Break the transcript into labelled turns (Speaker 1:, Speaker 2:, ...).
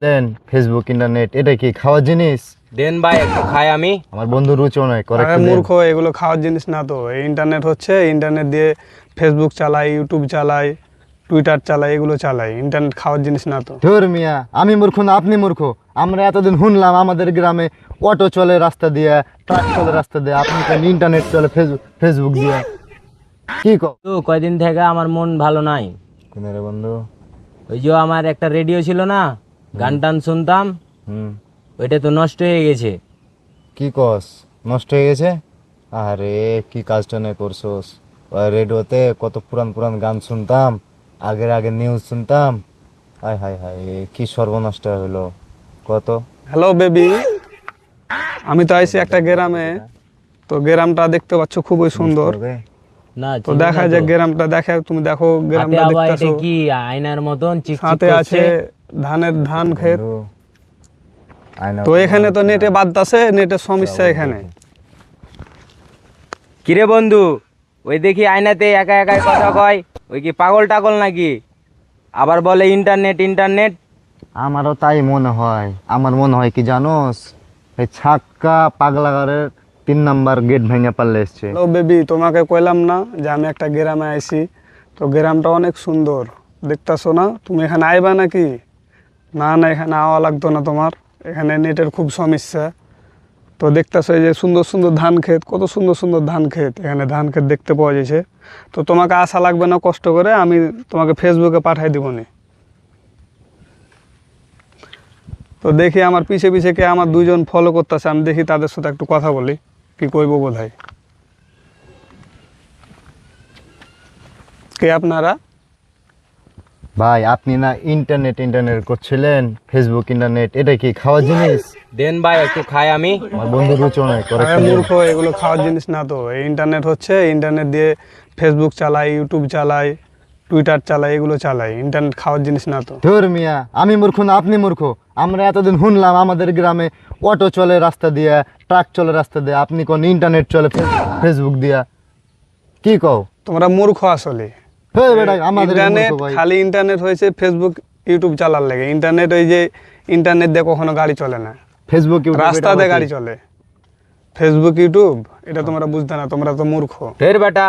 Speaker 1: দেন Facebook internet এটা কি খাওয়ার জিনিস?
Speaker 2: দেন ভাই একটু খাই আমি।
Speaker 1: আমার বন্ধু রুচি নয় করে
Speaker 3: আরে মূর্খ, এগুলো খাওয়ার জিনিস না তো। এই ইন্টারনেট হচ্ছে, ইন্টারনেট দিয়ে ফেসবুক চালাই, ইউটিউব চালাই, টুইটার চালাই, এগুলো চালাই। ইন্টারনেট খাওয়ার জিনিস না তো।
Speaker 1: ধর মিয়া, আমি মূর্খ না আপনি মূর্খ? আমরা এতদিন শুনলাম আমাদের গ্রামে অটো চলে রাস্তা দিয়ে, ট্রাক চলে রাস্তা দিয়ে, আপনি কেন ইন্টারনেট চলে ফেসবুক দিয়ে? কি কও
Speaker 2: তো কয়দিন থেকে আমার মন ভালো নাই।
Speaker 1: কোন রে বন্ধু?
Speaker 2: ওই যে আমার একটা রেডিও ছিল না, গান টান শুনতাম,
Speaker 1: হুম,
Speaker 2: ওইটা তো নষ্ট হয়ে গেছে।
Speaker 1: কি কস? নষ্ট হয়ে গেছে? আরে কি কাজটা নেই করছোস? ওই রেডিওতে কত পুরান পুরান গান শুনতাম, আগের আগের নিউজ শুনতাম। হায় হায় হায়, কি সর্বনষ্ট হলো কত।
Speaker 3: হ্যালো বেবি, আমি তো আইছি একটা গ্রামে। তো গ্রামটা দেখতে পাচ্ছ খুবই সুন্দর।
Speaker 2: না
Speaker 3: তো দেখা যায় গ্রামটা, দেখে তুমি দেখো গ্রামটা
Speaker 2: আবার এটা
Speaker 3: দেখতেছো।
Speaker 2: কি আয়নার মতন চিকচিক
Speaker 3: সাথে আছে
Speaker 2: করছে।
Speaker 3: ধান ক্ষেত। তো এখানে তো নেটে বাদতাছে, নেটের সমস্যা এখানে।
Speaker 2: কিরে বন্ধু, ওই দেখি আয়নাতে একা একাই কথা কয়, ওই কি পাগল টাগল নাকি? আবার বলে ইন্টারনেট ইন্টারনেট।
Speaker 1: আমারও তাই মনে হয়। আমার মনে হয় কি জানোস, এই ছাক্কা পাগলাগারের 3 নাম্বার গেট ভেঙে পারলে এসছে।
Speaker 3: হ্যালো বেবি, তোমাকে কইলাম না যে আমি একটা গ্রামে আইছি? তো গ্রামটা অনেক সুন্দর, দেখতাছো না? তুমি এখানে আইবা নাকি? না না, এখানে আওয়া লাগতো না তোমার। এখানে নেটের খুব সমস্যা। তো দেখতেছো এই যে সুন্দর সুন্দর ধান ক্ষেত, কত সুন্দর সুন্দর ধান ক্ষেত। এখানে ধান ক্ষেত দেখতে পাওয়া যাচ্ছে। তো তোমাকে আসা লাগবে না কষ্ট করে, আমি তোমাকে ফেসবুকে পাঠাই দিব নি। তো দেখি আমার পিছে পিছে কে আমার 2জন ফলো করতেছে, আমি দেখি তাদের সাথে একটু কথা বলি, কি কইব বোধহয়। কে আপনারা?
Speaker 1: ভাই আপনি না ইন্টারনেট ইন্টারনেট করছিলেন, ফেসবুক ইন্টারনেট এটা কি খাওয়ার জিনিস?
Speaker 2: দেন ভাই একটু খাই আমি।
Speaker 1: আমার বন্ধু রুচি নয় করে
Speaker 3: আরে মূর্খ, এগুলো খাওয়ার জিনিস না তো। এই ইন্টারনেট হচ্ছে, ইন্টারনেট দিয়ে ফেসবুক চালাই, ইউটিউব চালাই, টুইটার চালাই, এগুলো চালাই। ইন্টারনেট খাওয়ার জিনিস না তো।
Speaker 1: ধর মিয়া, আমি মূর্খ না আপনি মূর্খ? আমরা এতদিন শুনলাম আমাদের গ্রামে অটো চলে রাস্তা দিয়ে, ট্রাক চলে রাস্তা দিয়ে, আপনি কোন ইন্টারনেট চলে ফেসবুক দিয়া? কি কও?
Speaker 3: তোমরা মূর্খ আসলে।
Speaker 1: হেই বেটা, আমাদের
Speaker 3: ইন্টারনেট
Speaker 1: মূর্খ ভাই।
Speaker 3: খালি ইন্টারনেট হয়েছে ফেসবুক ইউটিউব চালার লাগে। ইন্টারনেট ওই যে ইন্টারনেট দিয়ে কখনো গাড়ি চলে না,
Speaker 1: ফেসবুক ইউটিউব
Speaker 3: রাস্তা দিয়ে গাড়ি চলে। ফেসবুক ইউটিউব এটা তোমরা বুঝতে না, তোমরা তো মূর্খ।
Speaker 2: ফের বেটা